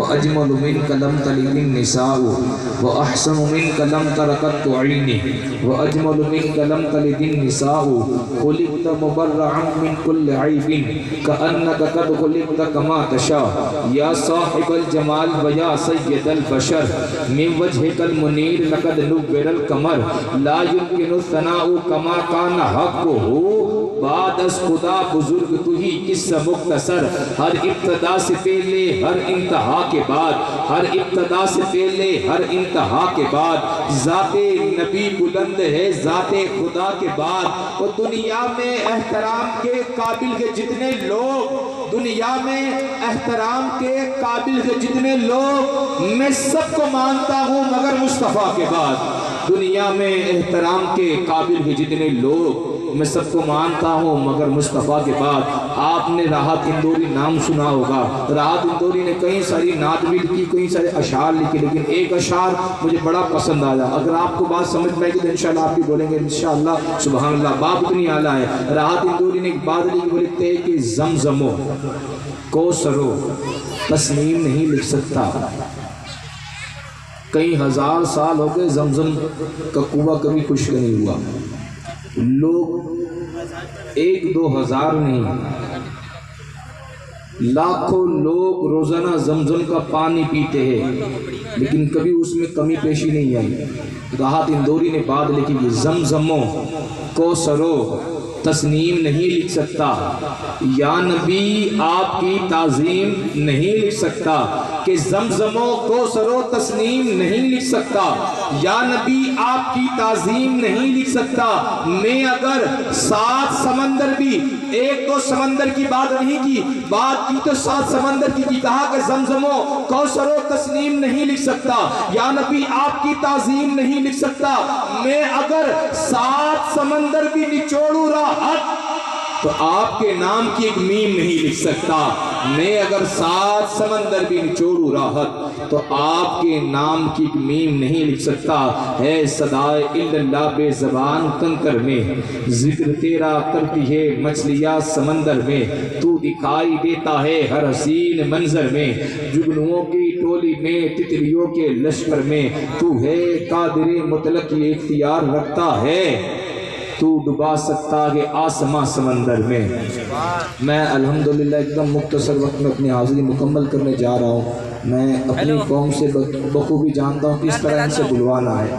وأجمل منك لم تلد النساء وأحسن منك لم ترقت عيني وأجمل منك لم تلد النساء خلقت مبرعا من كل عيب كأنك قد خلقت كما تشاء يا صاحب الجمال ويا سيد البشر من وجهك المنير لقد نور القمر لا يمكن الثناء كما كان حقه بعد از خدا بزرگ تو ہی قصہ مختصر ہر ابتدا سے پہلے ہر انتہا کے بعد ہر ابتدا سے پہلے ہر انتہا کے بعد ذات نبی بلند ہے ذات خدا کے بعد اور دنیا میں احترام کے قابل کے جتنے لوگ دنیا میں احترام کے قابل کے جتنے لوگ میں سب کو مانتا ہوں مگر مصطفیٰ کے بعد دنیا میں احترام کے قابل کے جتنے لوگ میں سب کو مانتا ہوں مگر مصطفیٰ کے بعد آپ نے راحت اندوری نام سنا ہوگا راحت اندوری نے کئی ساری نعت بھی لکھی کئی سارے اشعار لکھے لیکن ایک اشعار مجھے بڑا پسند آیا اگر آپ کو بات سمجھ میں آئے گی تو انشاءاللہ آپ بھی بولیں گے انشاءاللہ سبحان اللہ بات اتنی اعلیٰ ہے راحت اندوری نے ایک بات لکھی وہ لکھتے ہیں کہ زمزمو کوثرو تسنیم نہیں لکھ سکتا کئی ہزار سال ہو گئے زمزم کا کنواں کبھی خشک نہیں ہوا لوگ 1-2 ہزار نہیں لاکھوں لوگ روزانہ زمزم کا پانی پیتے ہیں لیکن کبھی اس میں کمی پیشی نہیں آئی راحت اندوری نے بات لکھی کہ زمزمو کوثرو تسنیم نہیں لکھ سکتا یا نبی آپ کی تعظیم نہیں لکھ سکتا کہ زمزمو کوثرو تسنیم نہیں لکھ سکتا یا نبی آپ کی تعظیم نہیں لکھ سکتا میں اگر 7 سمندر بھی 1-2 سمندر کی بات نہیں کی بات کی تو 7 سمندر کی کہا کہ زمزمو کوثرو تسنیم نہیں لکھ سکتا یا نبی آپ کی تعظیم نہیں لکھ سکتا میں اگر 7 سمندر بھی نچوڑوں راحت تو آپ کے نام کی ایک میم نہیں لکھ سکتا میں اگر 7 سمندر بھی نچوڑوں راحت تو آپ کے نام کی ایک میم نہیں لکھ سکتا ہے صدائے اللہ بے زبان کنکر میں ذکر تیرا کرتی ہے مچھلیاں سمندر میں تو دکھائی دیتا ہے ہر حسین منظر میں جگنوؤں کی ٹولی میں تتلیوں کے لشکر میں تو ہے قادر مطلق یہ اختیار رکھتا ہے تو ڈبا سکتا ہے آسماں سمندر میں الحمدللہ ایک دم مختصر وقت میں اپنی حاضری مکمل کرنے جا رہا ہوں میں اپنی قوم سے بخوبی جانتا ہوں کس طرح ان سے بلوانا ہے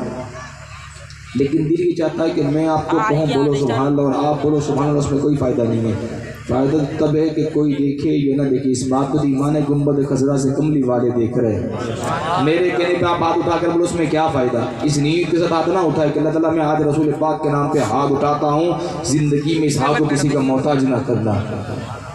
لیکن دل یہ چاہتا ہے کہ میں آپ کو کہوں بولو سبحان اللہ اور آپ بولو سبحان اللہ اس میں کوئی فائدہ نہیں ہے فائدہ تب ہے کہ کوئی دیکھے یا نہ دیکھے اس بات کو ایمان گنبد خضرا سے کملی والے دیکھ رہے ہیں میرے کہنے پہ آپ ہاتھ اٹھا کر بولو اس میں کیا فائدہ اس نیت کے ساتھ ہاتھ نہ اٹھائے کہ اللہ تعالیٰ میں آج رسول پاک کے نام پہ ہاتھ اٹھاتا ہوں زندگی میں اس ہاتھ کو کسی کا محتاج نہ کرنا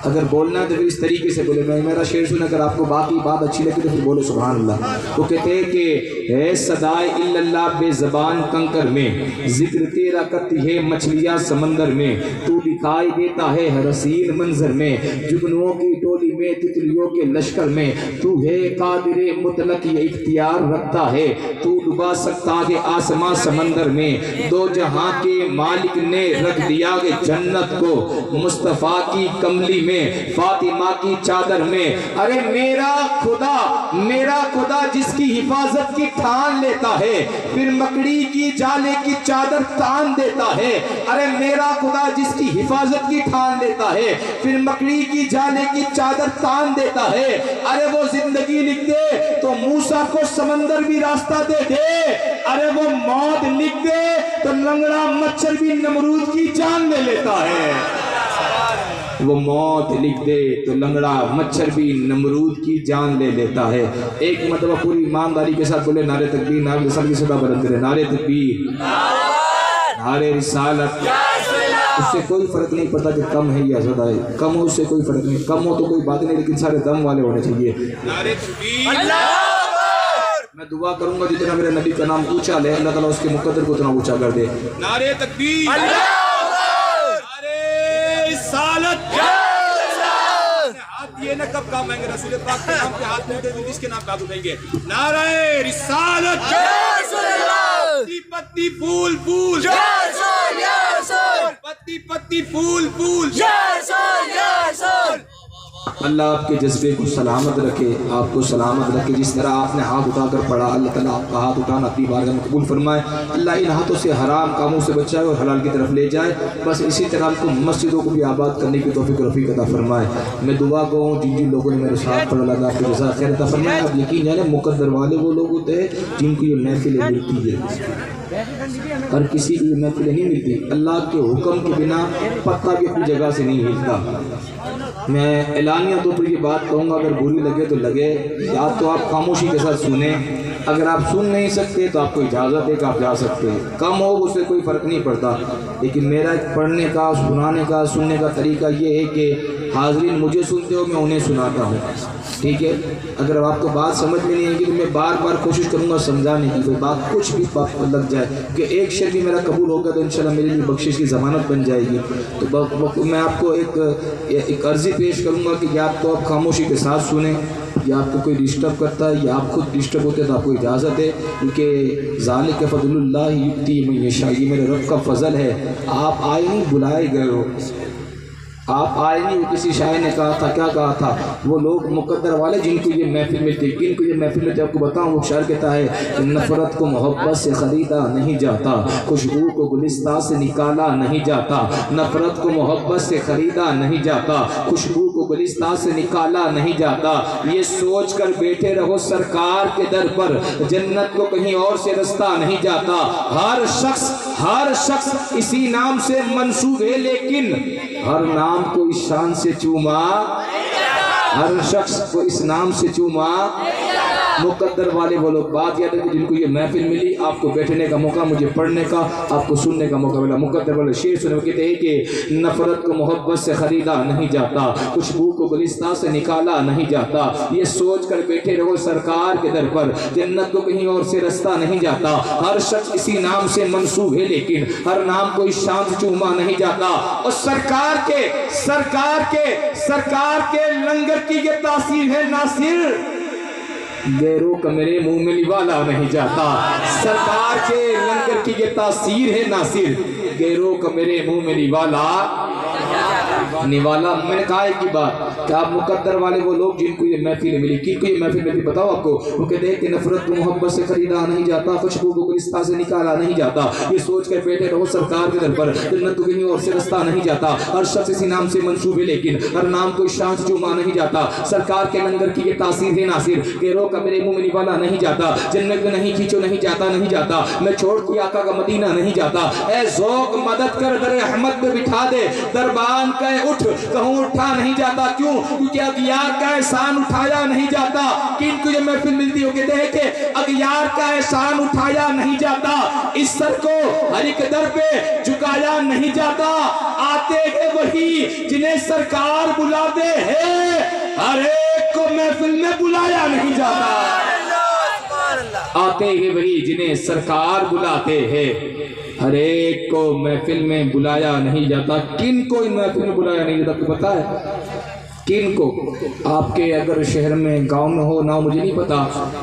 اگر بولنا ہے تو پھر اس طریقے سے بولے میں میرا شعر سنا اگر آپ کو باقی بات اچھی لگی تو پھر بولو سبحان اللہ تو کہتے ہیں کہ ہے صدائے اللہ بے زبان کنکر میں ذکر تیرا کرتی ہے مچھلیاں سمندر میں تو دکھائی دیتا ہے ہر حسین منظر میں جگنوؤں کی ٹولی میں تتلیوں کے لشکر میں تو ہے قادر مطلق یہ اختیار رکھتا ہے تو ڈبا سکتا ہے آسماں سمندر میں دو جہاں کے مالک نے رکھ دیا کہ جنت کو مصطفیٰ کی کملی میں فاطمہ کی چادر میں ارے میرا خدا جس کی حفاظت کی ٹھان لیتا ہے پھر مکڑی کی جالے کی چادر تان دیتا ہے ارے میرا خدا جس کی حفاظت کی ٹھان لیتا ہے پھر مکڑی کی جالے کی چادر تان دیتا ہے ارے وہ زندگی لکھ دے تو موسیٰ کو سمندر بھی راستہ دے دے ارے وہ موت لکھ دے تو لنگڑا مچھر بھی نمرود کی جان لے لیتا ہے وہ موت لکھ دے تو لنگڑا مچھر بھی نمرود کی جان لے لیتا ہے ایک مرتبہ پوری ایمانداری کے ساتھ بولے نعرہ تکبیر نعرہ رسالت کی صدا بلند کرے نعرہ تکبیر نعرہ رسالت اس سے کوئی فرق نہیں پڑتا کہ کم ہے یا زیادہ ہے کم ہو اس سے کوئی فرق نہیں کم ہو تو کوئی بات نہیں لیکن سارے دم والے ہونے چاہیے نعرہ تکبیر میں دعا کروں گا جتنا میرے نبی کا نام اونچا لے اللہ تعالیٰ اس کے مقدر کو اتنا اونچا کر دے نعرہ تکبیر یہ نہ کب کام آئیں گے رسول پاک کے نام پہ ہاتھ نہیں دے جس کے نام پہ ہاتھ اٹھائیں گے نعرہ رسالت پتی پتی پھول پھول پتی پتی پھول پھول اللہ آپ کے جذبے کو سلامت رکھے، آپ کو سلامت رکھے۔ جس طرح آپ نے ہاتھ اٹھا کر پڑھا، اللہ تعالیٰ آپ کا ہاتھ اٹھانا اپنی بارگاہ میں قبول فرمائے۔ اللہ ان ہاتھوں سے حرام کاموں سے بچائے اور حلال کی طرف لے جائے۔ بس اسی طرح ہم کو مسجدوں کو بھی آباد کرنے کی توفیق رفیق عطا فرمائے۔ میں دعا کو ہوں جن جن لوگوں نے میرے ساتھ پڑھا، اللہ آپ کو جزا خیر عطا فرمائے۔ آپ یقین جانے مقدر والے وہ لوگ ہوتے ہیں جن کو یہ محفلیں ملتی ہے، ہر کسی کی یہ محفلیں نہیں ملتی۔ اللہ کے حکم کے بنا پتہ بھی اپنی جگہ سے نہیں ہلتا۔ میں اعلانیہ طور پر یہ بات کہوں گا، اگر بری لگے تو لگے، یا تو آپ خاموشی کے ساتھ سنیں، اگر آپ سن نہیں سکتے تو آپ کو اجازت ہے کہ آپ جا سکتے ہیں، کم ہو اس سے کوئی فرق نہیں پڑتا۔ لیکن میرا پڑھنے کا، سنانے کا، سننے کا طریقہ یہ ہے کہ حاضرین مجھے سنتے ہو، میں انہیں سناتا ہوں، ٹھیک ہے؟ اگر آپ کو بات سمجھ میں نہیں آئے گی تو میں بار بار کوشش کروں گا سمجھانے کی، کوئی بات کچھ بھی بات لگ جائے کہ ایک شعر بھی میرا قبول ہوگا تو انشاءاللہ میرے لیے بخشش کی ضمانت بن جائے گی۔ تو میں آپ کو ایک عرضی پیش کروں گا کہ یا تو آپ خاموشی کے ساتھ سنیں، یا آپ کو کوئی ڈسٹرب کرتا ہے یا آپ خود ڈسٹرب ہوتے ہیں تو آپ کو اجازت ہے، کیونکہ ذالک فضل اللہ یؤتی من یشاء، یہ میرے رب کا فضل ہے۔ آپ آئے نہیں، بلائے گئے ہو، آپ آئے نہیں۔ وہ کسی شاعر نے کہا تھا، کیا کہا تھا، وہ لوگ مقدر والے جن کو یہ محفل ملتی، کن کو یہ محفل ملتی آپ کو بتاؤں۔ وہ شاعر کہتا ہے کہ نفرت کو محبت سے خریدا نہیں جاتا، خوشبو کو گلستہ سے نکالا نہیں جاتا، نفرت کو محبت سے خریدا نہیں جاتا، خوشبو کو گلستہ سے نکالا نہیں جاتا، یہ سوچ کر بیٹھے رہو سرکار کے در پر، جنت کو کہیں اور سے رستہ نہیں جاتا۔ ہر شخص اسی نام سے منسوب ہے، لیکن ہر نام کو اس شان سے چوما، ہر شخص کو اس نام سے چوما مقدر والے وہ لوگ۔ بات یاد ہے کہ جن کو یہ محفل ملی، آپ کو بیٹھنے کا موقع، مجھے پڑھنے کا، آپ کو سننے کا موقع ملا۔ مقدر والے شعر سنے، وہ کہتے ہیں کہ نفرت کو محبت سے خریدا نہیں جاتا، خوشبو کو گلستہ سے نکالا نہیں جاتا، یہ سوچ کر بیٹھے رہو سرکار کے در پر، جنت کو کہیں اور سے رستہ نہیں جاتا۔ ہر شخص اسی نام سے منسوب ہے، لیکن ہر نام کو اس شان سے چوما نہیں جاتا۔ اور سرکار کے لنگر کی یہ تاثیر ہے ناصر، غیروں کا میرے منہ میں نوالا نہیں جاتا۔ سرکار کے لنگر کی یہ تاثیر ہے ناصر، غیروں کا میرے منہ میں نوالا۔ میں نے کہا ایک ہی بات کہ آپ مقدر والے وہ لوگ جن کو یہ محفل ملی، کن کو یہ محفل ملی بتاؤ آپ کو۔ وہ کہتے ہیں کہ نفرت کو محبت سے خریدا نہیں جاتا، خوشبو کو گلستہ سے نکالا نہیں جاتا، یہ سوچ کر بیٹھے رہو سرکار کے در پر، جنت کو کہیں اور سے رستہ نہیں جاتا۔ ہر شخص اسی نام سے منسوب ہے، لیکن ہر نام کو اس شان سے چوما نہیں جاتا۔ سرکار کے لنگر کی یہ تاثیر ہے ناصر، غیروں کا میرے منہ میں نوالا نہیں جاتا۔ جنت میں نہیں کھینچو نہیں جاتا، میں چھوڑ کے آقا کا مدینہ نہیں جاتا۔ اے ذوق مدد کر در احمد پہ بٹھا دے، دربان کا اٹھ کہوں اٹھا نہیں جاتا، کیوں؟ کیونکہ اغیار کا احسان اٹھایا نہیں جاتا۔ کن کو یہ محفل ملتی ہو، کہتے ہیں کہ اغیار کا احسان اٹھایا نہیں جاتا، اس سر کو ہر ایک در پہ جھکایا نہیں جاتا۔ آتے ہیں وہی جنہیں سرکار بلاتے ہیں، ہر ایک کو محفل میں بلایا نہیں جاتا۔ آتے ہیں وہی جنہیں سرکار بلاتے ہیں، ہر ایک کو محفل میں بلایا نہیں جاتا۔ کن کو ان محفل میں بلایا نہیں جاتا، آپ کو پتا ہے کن کو؟ آپ کے اگر شہر میں گاؤں میں ہو نہ ہو مجھے نہیں پتا،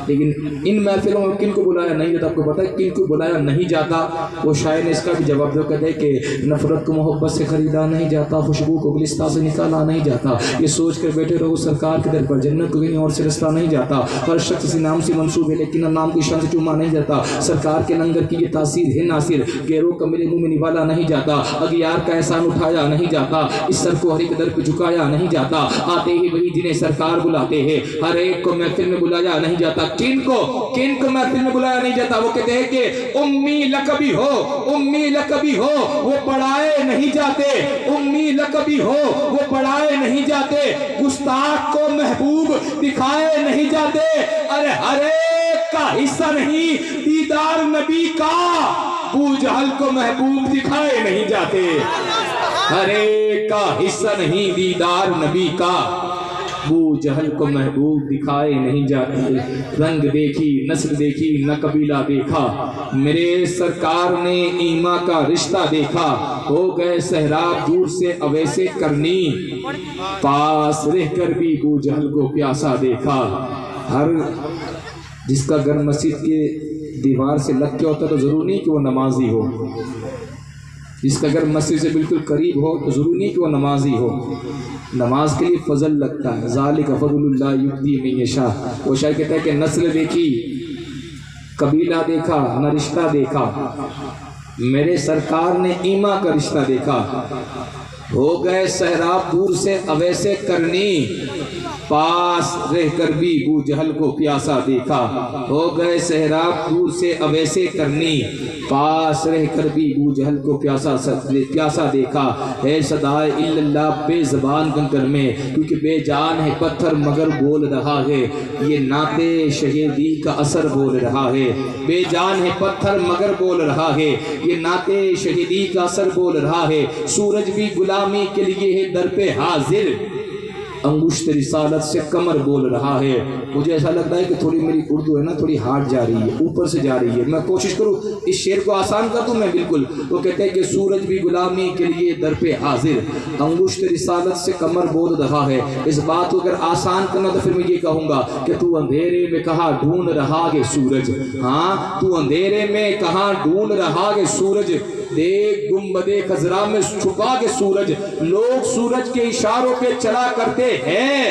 لیکن ان محفلوں میں کن کو بلایا نہیں جاتا آپ کو پتا ہے کن کو بلایا نہیں جاتا؟ وہ شاعر نے اس کا بھی جواب دیا، کہتے ہیں کہ نفرت کو محبت سے خریدا نہیں جاتا، خوشبو کو گلستہ سے نکالا نہیں جاتا، یہ سوچ کر بیٹھے رہو سرکار کے در پر، جنت کو کہیں اور سے رستہ نہیں جاتا۔ ہر شخص اسی نام سے منسوب ہے، لیکن نام کی شان سے چوما نہیں جاتا۔ سرکار کے لنگر کی یہ تاثیر ہے ناصر، غیروں کا میرے منہ میں نوالا نہیں جاتا، اغیار کا احسان اٹھایا نہیں جاتا، اس سر کو ہر ایک در پہ جھکایا نہیں جاتا۔ آتے ہی وہی جنہیں سرکار بلاتے ہیں، ہر ایک کو محفل میں بلایا نہیں جاتا۔ کن کو محفل میں بلایا نہیں جاتا؟ وہ کہتے ہیں کہ امی لقبی ہو وہ پڑھائے نہیں جاتے، امی لقبی ہو وہ پڑھائے نہیں جاتے، گستاخ کو محبوب دکھائے نہیں جاتے۔ ارے ہر ایک کا حصہ نہیں دیدار نبی کا، ابو جہل کو محبوب دکھائے نہیں جاتے۔ ہر ایک کا حصہ نہیں دیدار نبی کا، ابو جہل کو محبوب دکھائے نہیں جاتے۔ رنگ دیکھی نسل دیکھی نہ قبیلہ دیکھا، میرے سرکار نے ایما کا رشتہ دیکھا، ہو گئے سہراب دور سے اویسے کرنی، پاس رہ کر بھی ابو جہل کو پیاسا دیکھا۔ ہر جس کا گھر مسجد کے دیوار سے لگ کے ہوتا تو ضرور نہیں کہ وہ نمازی ہو، جس کا اگر مسجد سے بالکل قریب ہو تو ضروری نہیں کہ وہ نمازی ہو، نماز کے لیے فضل لگتا ہے، ذالک فضل اللہ یؤتی من یشاء۔ وہ شاید کہتا ہے کہ نسل دیکھی، قبیلہ دیکھا، نہ رشتہ دیکھا، میرے سرکار نے ایما کا رشتہ دیکھا۔ ہو گئے سہراب دور سے اویسے کرنی، پاس رہ کر بھی ابو جہل کو پیاسا دیکھا۔ ہو گئے سہراب دور سے اویسے کرنی، پاس رہ کر بھی ابو جہل کو پیاسا دیکھا۔ ہے صدائے الا اللہ بے زبان کنکر میں، کیونکہ بے جان ہے پتھر مگر بول رہا ہے، یہ نعت شہیدی کا اثر بول رہا ہے۔ بے جان ہے پتھر مگر بول رہا ہے، یہ نعت شہیدی کا اثر بول رہا ہے۔ سورج بھی غلامی کے لیے ہے در پہ حاضر، انگشت رسالت سے کمر بول رہا ہے۔ مجھے ایسا لگتا ہے کہ تھوڑی میری اردو ہے نا تھوڑی ہارڈ جا رہی ہے، اوپر سے جا رہی ہے، میں کوشش کروں اس شعر کو آسان کر دوں میں بالکل۔ وہ کہتے ہیں کہ سورج بھی غلامی کے لیے در پہ حاضر، انگشت رسالت سے کمر بول رہا ہے۔ اس بات کو اگر آسان کرنا تو پھر میں یہ کہوں گا کہ تو اندھیرے میں کہاں ڈھونڈ رہا ہے سورج، ہاں تو اندھیرے میں کہاں ڈھونڈ رہا ہے سورج، دیکھ گنبد خضرا میں چھپا کے سورج، لوگ سورج کے اشاروں پہ چلا کرتے ہیں،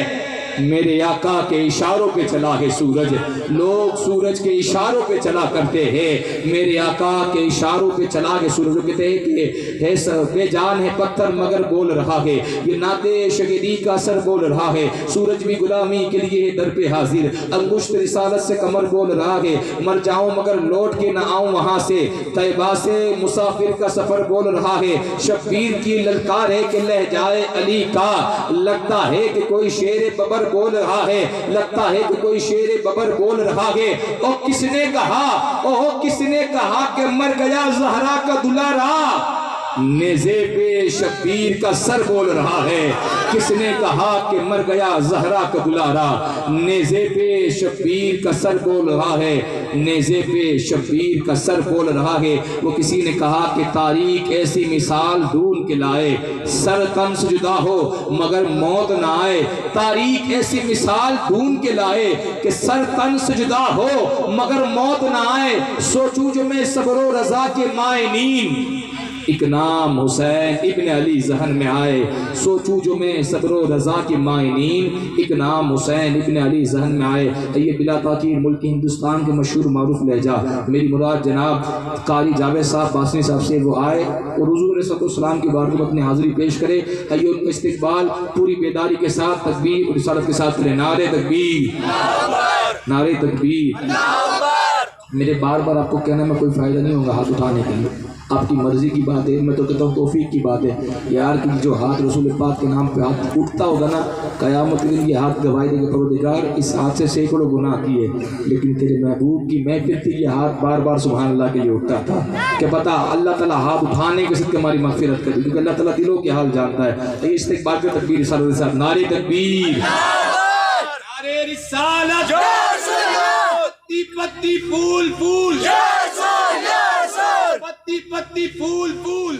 میرے آقا کے اشاروں پہ چلا ہے سورج، لوگ سورج کے اشاروں پہ چلا کرتے ہیں، میرے آقا کے اشاروں پہ چلا ہے سورج۔ کہتے ہیں کہ بے جان ہے پتھر مگر بول رہا ہے، یہ نعت شہیدی کا اثر بول رہا ہے۔ سورج بھی غلامی کے لیے در پہ حاضر، انگشت رسالت سے کمر بول رہا ہے، مر جاؤں مگر لوٹ کے نہ آؤں وہاں سے، طیبہ سے مسافر کا سفر بول رہا ہے۔ شبیر کی للکار ہے کہ لہجائے علی کا، لگتا ہے کہ کوئی شیر ببر بول رہا ہے، لگتا ہے کہ کوئی شیر ببر بول رہا ہے۔ او کس نے کہا، او کس نے کہا کہ مر گیا زہرا کا دلارا، نیزے پہ شبیر کا سر بول رہا ہے۔ کس نے کہا کہ مر گیا زہرا کا دلارا، نیزے پہ شبیر کا سر بول رہا ہے، نیزے پہ شبیر کا سر بول رہا ہے۔ وہ کسی نے کہا کہ تاریخ ایسی مثال ڈھونڈ کے لائے، سر تن سے جدا ہو مگر موت نہ آئے، تاریخ ایسی مثال ڈھونڈ کے لائے کہ سر تن سے جدا ہو مگر موت نہ آئے، سوچوں جو میں صبر و رضا کے مائنین، ایک نام حسین ابن علی ذہن میں آئے، سوچوں جو میں صبر و رضا کے مائنین، ایک نام حسین ابن علی ذہن میں آئے۔ یہ بلا تاخیر ملک ہندوستان کے مشہور معروف لہجہ، میری مراد جناب قاری جاوید صاحب باسنی صاحب سے وہ آئے اور حضور صلی اللہ علیہ وسلم کی بارگاہ میں اپنی حاضری پیش کرے۔ آئیے ان کا استقبال پوری بیداری کے ساتھ تکبیر اور رسالت کے ساتھ کریں۔ نعرہ تکبیر، نعرہ تکبیر۔ میرے بار بار آپ کو کہنا میں کوئی فائدہ نہیں ہوگا ہاتھ اٹھانے کے لیے، آپ کی مرضی کی بات ہے، میں تو کہتا ہوں توفیق کی بات ہے یار، کہ جو ہاتھ رسول پاک کے نام پہ ہاتھ اٹھتا ہوگا نا، قیامت کے دن یہ ہاتھ گواہی دے گا پروردگار اس ہاتھ سے سینکڑوں گناہ کیے، لیکن تیرے محبوب کی محفل تھی یہ ہاتھ بار بار سبحان اللہ کے لیے اٹھتا تھا، کہ پتا اللہ تعالیٰ ہاتھ اٹھانے کے صدقے ہماری مغفرت کر دی، کیونکہ اللہ تعالیٰ دلوں کے حال جانتا ہے۔ استقبال کے تکبیر رسالت کے ساتھ نعرہ تکبیر، نعرہ رسالت، پتی پتی پھول پھول، پتی پتی پھول پھول۔